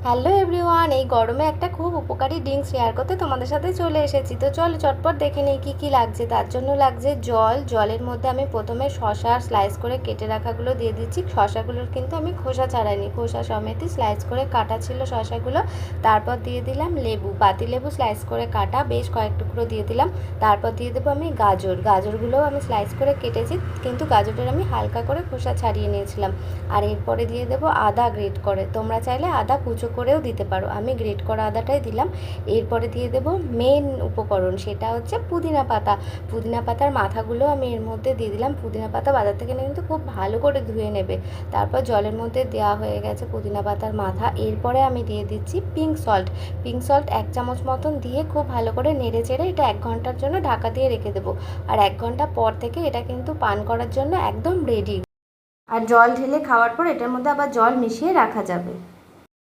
Hello everyone, এই গরমে একটা খুব উপকারী ড্রিঙ্ক শেয়ার করতে তোমাদের সাথে চলে এসেছি। তো চলো চটপট দেখে নেই কী কী লাগছে। তার জন্য লাগছে জলের মধ্যে আমি প্রথমে শশা স্লাইস করে কেটে রাখাগুলো দিয়ে দিচ্ছি। শশাগুলোর কিন্তু আমি খোসা ছাড়াইনি, খোসা সমেতই স্লাইস করে কাটা ছিল শশাগুলো। তারপর দিয়ে দিলাম লেবু, পাতিলেবু স্লাইস করে কাটা বেশ কয়েক টুকরো দিয়ে দিলাম। তারপর দিয়ে দেবো আমি গাজরগুলোও আমি স্লাইস করে কেটেছি, কিন্তু গাজরটা আমি হালকা করে খোসা ছাড়িয়ে নিয়েছিলাম। আর এরপরে দিয়ে দেবো আদা গ্রেট করে, তোমরা চাইলে আদা কুচো করেও দিতে পারো, আমি গ্রেট করা আদাটাই দিলাম। এরপরে দিয়ে দেবো মেন উপকরণ, সেটা হচ্ছে পুদিনা পাতা। পুদিনা পাতার মাথাগুলো আমি এর মধ্যে দিয়ে দিলাম। পুদিনা পাতা বাজার থেকে কিন্তু খুব ভালো করে ধুয়ে নেবে। তারপর জলের মধ্যে দেওয়া হয়ে গেছে পুদিনা পাতার মাথা। এরপরে আমি দিয়ে দিচ্ছি পিঙ্ক সল্ট 1 চামচ মতন দিয়ে খুব ভালো করে নেড়ে চেড়ে এটা 1 ঘন্টার জন্য ঢাকা দিয়ে রেখে দেবো। আর 1 ঘন্টা পর থেকে এটা কিন্তু পান করার জন্য একদম রেডি। আর জল ঢেলে খাওয়ার পর এটার মধ্যে আবার জল মিশিয়ে রাখা যাবে।